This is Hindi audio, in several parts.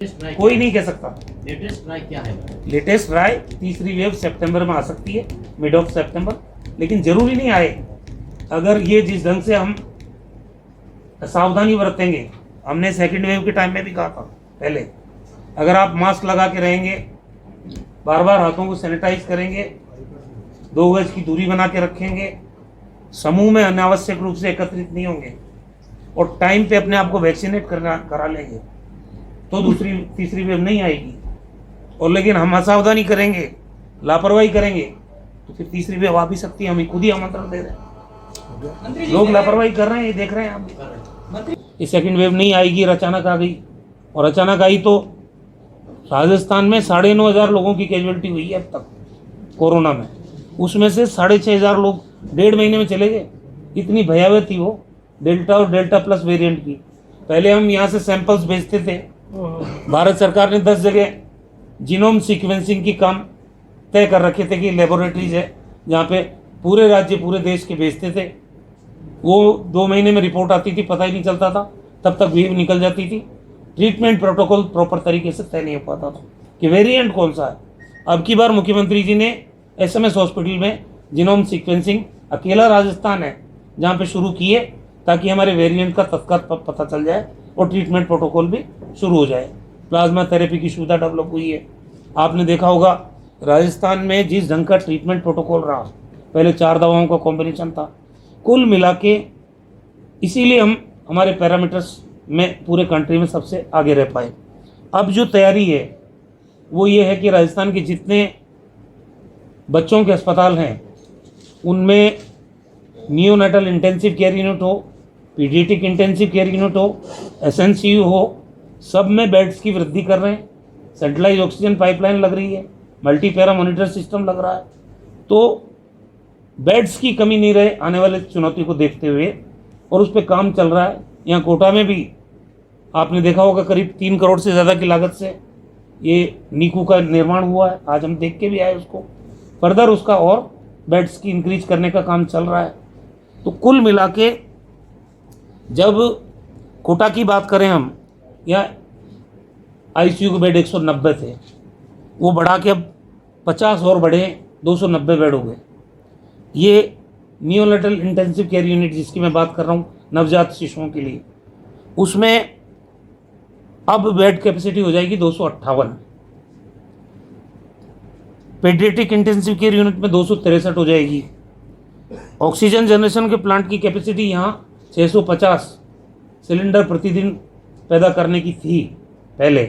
कोई नहीं कह सकता। लेटेस्ट राय क्या है? लेटेस्ट राय तीसरी वेव सितंबर में आ सकती है, मिड ऑफ सितंबर, लेकिन जरूरी नहीं आए। अगर ये जिस ढंग से हम सावधानी बरतेंगे, हमने सेकंड वेव के टाइम में भी कहा था पहले, अगर आप मास्क लगा के रहेंगे, बार बार हाथों को सैनिटाइज करेंगे, 2 गज की दूरी बना के रखेंगे, समूह में अनावश्यक रूप से एकत्रित नहीं होंगे और टाइम पे अपने आप को वैक्सीनेट करा लेंगे, तो दूसरी तीसरी वेव नहीं आएगी। और लेकिन हम असावधानी करेंगे, लापरवाही करेंगे, तो फिर तीसरी वेव आ भी सकती है। हम खुद ही आमंत्रण दे रहे हैं। लोग लापरवाही कर रहे हैं, ये देख रहे हैं आप। ये सेकंड वेव नहीं आएगी, अचानक आ गई, और अचानक आई तो राजस्थान में 9,500 लोगों की कैजुअलिटी हुई है अब तक कोरोना में। उसमें से 6,500 लोग 1.5 महीने में चले गए। इतनी भयावह थी वो डेल्टा और डेल्टा प्लस वेरिएंट की। पहले हम यहाँ से सैंपल्स भेजते थे, भारत सरकार ने 10 जगह जीनोम सीक्वेंसिंग की काम तय कर रखे थे कि लेबोरेटरीज है जहाँ पे पूरे राज्य पूरे देश के भेजते थे। वो 2 महीने में रिपोर्ट आती थी, पता ही नहीं चलता था, तब तक वेव निकल जाती थी। ट्रीटमेंट प्रोटोकॉल प्रॉपर तरीके से तय नहीं हो पाता था कि वेरिएंट कौन सा है। अब की बार मुख्यमंत्री जी ने SMS हॉस्पिटल में जीनोम सीक्वेंसिंग अकेला राजस्थान है जहाँ पे शुरू किए, ताकि हमारे वेरिएंट का तत्काल पता चल जाए और ट्रीटमेंट प्रोटोकॉल भी शुरू हो जाए। प्लाज्मा थेरेपी की सुविधा डेवलप हुई है। आपने देखा होगा राजस्थान में जिस ढंग का ट्रीटमेंट प्रोटोकॉल रहा, पहले 4 दवाओं का कॉम्बिनेशन था, कुल मिला के इसीलिए हम हमारे पैरामीटर्स में पूरे कंट्री में सबसे आगे रह पाए। अब जो तैयारी है वो ये है कि राजस्थान के जितने बच्चों के अस्पताल हैं उनमें नियोनेटल इंटेंसिव केयर यूनिट हो, पीडियाट्रिक इंटेंसिव केयर यूनिट हो, SNCU हो, सब में बेड्स की वृद्धि कर रहे हैं। सेंट्रलाइज ऑक्सीजन पाइपलाइन लग रही है, मल्टी पैरा मॉनिटर सिस्टम लग रहा है, तो बेड्स की कमी नहीं रहे आने वाले चुनौती को देखते हुए, और उस पर काम चल रहा है। यहाँ कोटा में भी आपने देखा होगा करीब 3 करोड़ से ज़्यादा की लागत से ये नीकू का निर्माण हुआ है। आज हम देख के भी आए उसको। फर्दर उसका और बेड्स की इंक्रीज करने का काम चल रहा है। तो कुल मिला के जब कोटा की बात करें हम, या ICU के बेड 190 थे, वो बढ़ा के अब 50 और बढ़े, 290 बेड हो गए। ये नियोनेटल इंटेंसिव केयर यूनिट जिसकी मैं बात कर रहा हूँ नवजात शिशुओं के लिए, उसमें अब बेड कैपेसिटी हो जाएगी 258। पेडियाट्रिक इंटेंसिव केयर यूनिट में 263 हो जाएगी। ऑक्सीजन जनरेशन के प्लांट की कैपेसिटी यहाँ 650 सिलेंडर प्रतिदिन पैदा करने की थी पहले,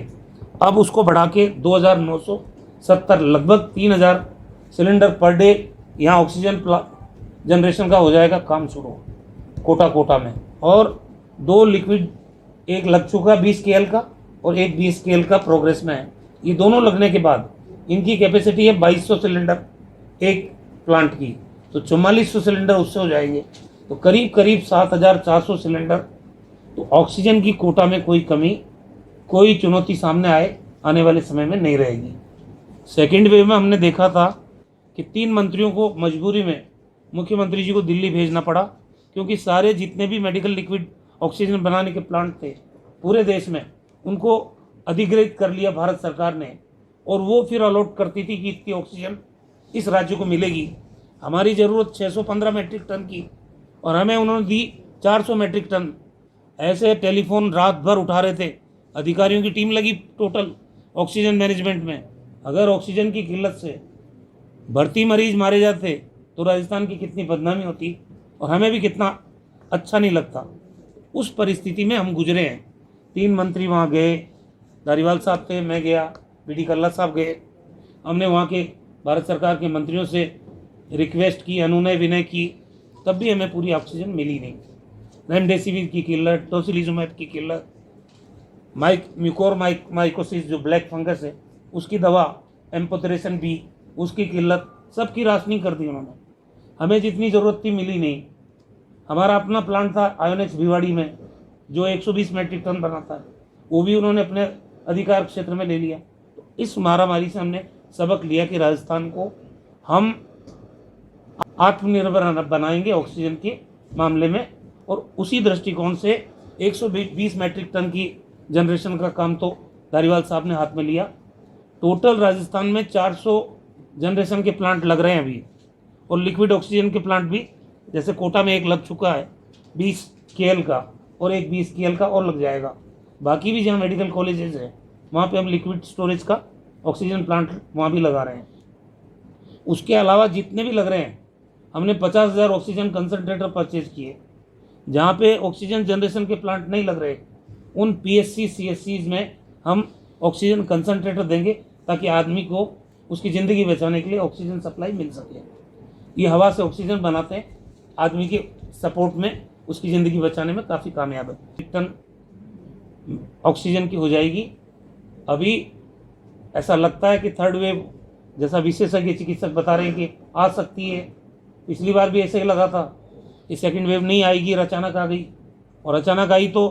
अब उसको बढ़ा के 2,970 लगभग 3,000 सिलेंडर पर डे यहाँ ऑक्सीजन जनरेशन का हो जाएगा काम शुरू कोटा में। और 2 लिक्विड, एक लग चुका 20 KL का और एक 20 KL का प्रोग्रेस में है। ये दोनों लगने के बाद इनकी कैपेसिटी है 2200 सिलेंडर एक प्लांट की, तो 4400 सिलेंडर उससे हो जाएंगे, तो करीब 7,400 सिलेंडर। तो ऑक्सीजन की कोटा में कोई कमी, कोई चुनौती सामने आने वाले समय में नहीं रहेगी। सेकेंड वेव में हमने देखा था कि 3 मंत्रियों को मजबूरी में मुख्यमंत्री जी को दिल्ली भेजना पड़ा, क्योंकि सारे जितने भी मेडिकल लिक्विड ऑक्सीजन बनाने के प्लांट थे पूरे देश में, उनको अधिग्रहित कर लिया भारत सरकार ने, और वो फिर अलॉट करती थी कि इतनी ऑक्सीजन इस राज्य को मिलेगी। हमारी ज़रूरत 615 मैट्रिक टन की, और हमें उन्होंने दी 400 मैट्रिक टन। ऐसे टेलीफोन रात भर उठा रहे थे, अधिकारियों की टीम लगी टोटल ऑक्सीजन मैनेजमेंट में। अगर ऑक्सीजन की किल्लत से भर्ती मरीज मारे जाते तो राजस्थान की कितनी बदनामी होती और हमें भी कितना अच्छा नहीं लगता। उस परिस्थिति में हम गुजरे हैं। 3 मंत्री वहाँ गए, धारीवाल साहब थे, मैं गया, BD कल्ला साहब गए। हमने वहाँ के भारत सरकार के मंत्रियों से रिक्वेस्ट की, अनुनय विनय की, तब भी हमें पूरी ऑक्सीजन मिली नहीं। रेमडेसिविर की किल्लत, टोसिलिजुमैब की किल्लत, म्यूकोरमाइकोसिस जो ब्लैक फंगस है उसकी दवा, एम्पोटेरेशन बी, उसकी किल्लत, सबकी राशनिंग कर दी उन्होंने। हमें जितनी ज़रूरत थी मिली नहीं। हमारा अपना प्लांट था आयोनेक्स भिवाड़ी में जो 120 मैट्रिक टन बनाता है, वो भी उन्होंने अपने अधिकार क्षेत्र में ले लिया। तो इस महामारी से हमने सबक लिया कि राजस्थान को हम आत्मनिर्भर बनाएंगे ऑक्सीजन के मामले में, और उसी दृष्टिकोण से 120 मैट्रिक टन की जनरेशन का काम तो धारीवाल साहब ने हाथ में लिया। टोटल राजस्थान में 400 जनरेशन के प्लांट लग रहे हैं अभी, और लिक्विड ऑक्सीजन के प्लांट भी, जैसे कोटा में एक लग चुका है 20 KL का, और एक 20 KL का और लग जाएगा। बाकी भी जहाँ मेडिकल कॉलेजेस हैं वहाँ पे हम लिक्विड स्टोरेज का ऑक्सीजन प्लांट वहाँ भी लगा रहे हैं। उसके अलावा जितने भी लग रहे हैं, हमने 50,000 ऑक्सीजन कंसनट्रेटर परचेज किए। जहाँ पे ऑक्सीजन जनरेशन के प्लांट नहीं लग रहे, उन PSC CSCs में हम ऑक्सीजन कंसनट्रेटर देंगे, ताकि आदमी को उसकी ज़िंदगी बचाने के लिए ऑक्सीजन सप्लाई मिल सके। ये हवा से ऑक्सीजन बनाते हैं, आदमी के सपोर्ट में उसकी ज़िंदगी बचाने में काफ़ी कामयाब है। 1 टन ऑक्सीजन की हो जाएगी। अभी ऐसा लगता है कि थर्ड वेव, जैसा विशेषज्ञ चिकित्सक बता रहे हैं कि आ सकती है। पिछली बार भी ऐसे ही लगा था कि सेकंड वेव नहीं आएगी, और अचानक आ गई, और अचानक आई तो